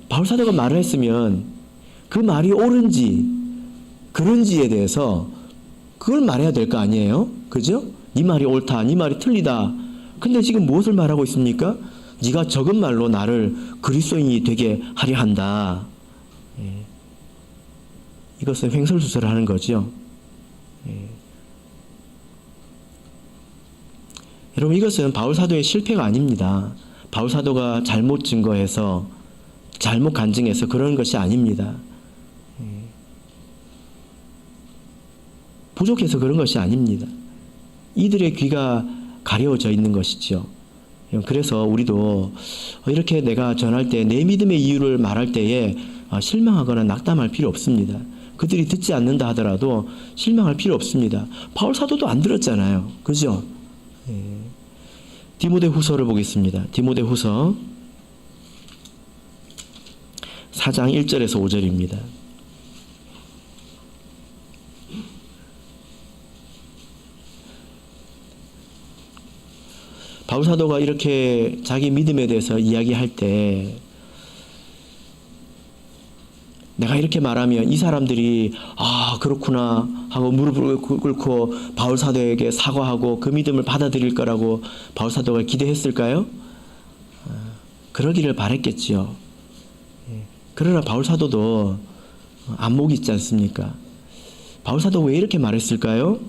바울 사도가 말을 했으면 그 말이 옳은지 그런지에 대해서 그걸 말해야 될 거 아니에요? 그죠? 네 말이 옳다, 네 말이 틀리다. 근데 지금 무엇을 말하고 있습니까? 네가 적은 말로 나를 그리스도인이 되게 하려 한다. 예. 이것은 횡설수설을 하는 거죠. 예. 여러분, 이것은 바울 사도의 실패가 아닙니다. 바울 사도가 잘못 증거해서 잘못 간증해서 그런 것이 아닙니다. 예. 부족해서 그런 것이 아닙니다. 이들의 귀가 가려워져 있는 것이죠. 그래서 우리도 이렇게 내가 전할 때 내 믿음의 이유를 말할 때에 실망하거나 낙담할 필요 없습니다. 그들이 듣지 않는다 하더라도 실망할 필요 없습니다. 바울 사도도 안 들었잖아요. 그죠? 예. 디모데 후서를 보겠습니다. 디모데 후서 4장 1절에서 5절입니다. 바울 사도가 이렇게 자기 믿음에 대해서 이야기할 때 내가 이렇게 말하면 이 사람들이 그렇구나 하고 무릎을 꿇고 바울 사도에게 사과하고 그 믿음을 받아들일 거라고 바울 사도가 기대했을까요? 그러기를 바랬겠지요. 그러나 바울 사도도 안목이 있지 않습니까? 바울 사도가 왜 이렇게 말했을까요?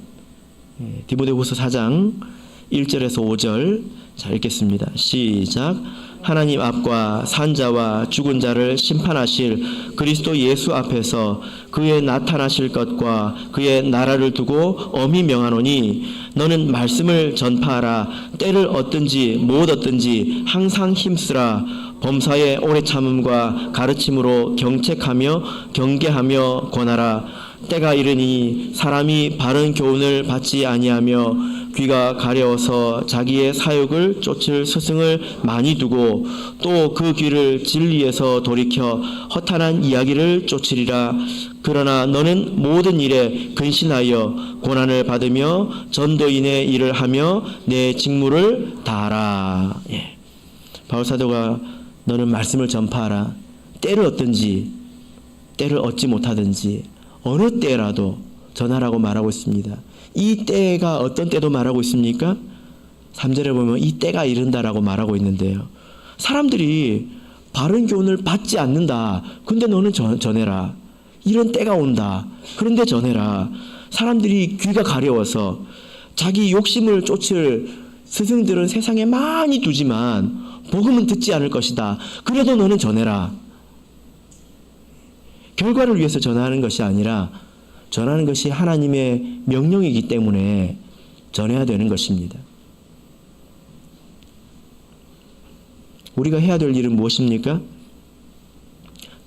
디모데후서 4장 1절에서 5절 자 읽겠습니다. 시작. 하나님 앞과 산자와 죽은 자를 심판하실 그리스도 예수 앞에서 그의 나타나실 것과 그의 나라를 두고 엄히 명하노니 너는 말씀을 전파하라. 때를 얻든지 못 얻든지 항상 힘쓰라. 범사의 오래 참음과 가르침으로 경책하며 경계하며 권하라. 때가 이르니 사람이 바른 교훈을 받지 아니하며 귀가 가려워서 자기의 사욕을 쫓을 스승을 많이 두고 또 그 귀를 진리에서 돌이켜 허탄한 이야기를 쫓으리라. 그러나 너는 모든 일에 근신하여 고난을 받으며 전도인의 일을 하며 내 직무를 다하라. 예. 바울 사도가 너는 말씀을 전파하라. 때를 얻든지 때를 얻지 못하든지 어느 때라도 전하라고 말하고 있습니다. 이 때가 어떤 때도 말하고 있습니까? 3절에 보면 이 때가 이른다라고 말하고 있는데요. 사람들이 바른 교훈을 받지 않는다. 근데 너는 전해라. 이런 때가 온다. 그런데 전해라. 사람들이 귀가 가려워서 자기 욕심을 쫓을 스승들은 세상에 많이 두지만 복음은 듣지 않을 것이다. 그래도 너는 전해라. 결과를 위해서 전하는 것이 아니라 전하는 것이 하나님의 명령이기 때문에 전해야 되는 것입니다. 우리가 해야 될 일은 무엇입니까?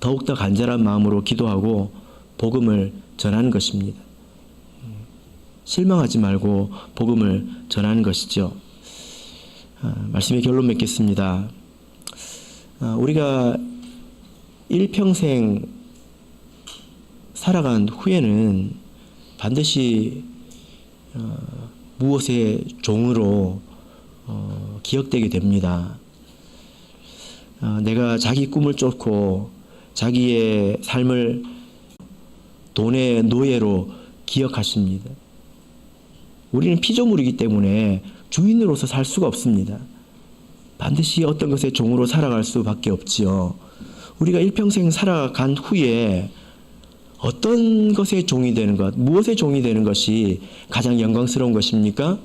더욱더 간절한 마음으로 기도하고 복음을 전하는 것입니다. 실망하지 말고 복음을 전하는 것이죠. 말씀의 결론 맺겠습니다. 우리가 일평생 살아간 후에는 반드시 무엇의 종으로 기억되게 됩니다. 내가 자기 꿈을 쫓고 자기의 삶을 돈의 노예로 기억하십니다. 우리는 피조물이기 때문에 주인으로서 살 수가 없습니다. 반드시 어떤 것의 종으로 살아갈 수밖에 없지요. 우리가 일평생 살아간 후에 어떤 것의 종이 되는 것, 무엇의 종이 되는 것이 가장 영광스러운 것입니까?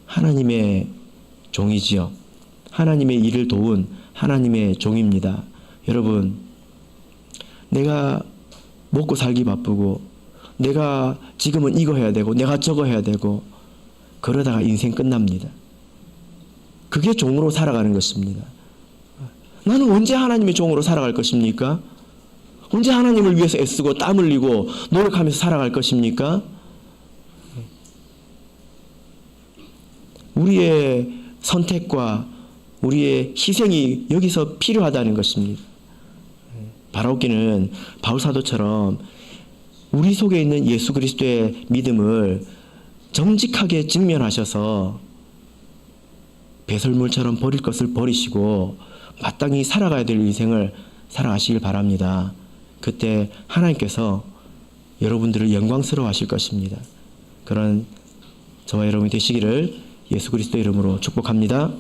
하나님의 종이지요. 하나님의 일을 도운 하나님의 종입니다. 여러분, 내가 먹고 살기 바쁘고 내가 지금은 이거 해야 되고 내가 저거 해야 되고 그러다가 인생 끝납니다. 그게 종으로 살아가는 것입니다. 나는 언제 하나님의 종으로 살아갈 것입니까? 언제 하나님을 위해서 애쓰고 땀 흘리고 노력하면서 살아갈 것입니까? 우리의 선택과 우리의 희생이 여기서 필요하다는 것입니다. 바라옵기는 바울 사도처럼 우리 속에 있는 예수 그리스도의 믿음을 정직하게 직면하셔서 배설물처럼 버릴 것을 버리시고 마땅히 살아가야 될 인생을 살아가시길 바랍니다. 그때 하나님께서 여러분들을 영광스러워 하실 것입니다. 그런 저와 여러분이 되시기를 예수 그리스도 이름으로 축복합니다.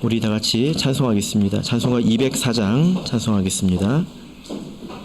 우리 다 같이 찬송하겠습니다. 찬송가 204장 찬송하겠습니다.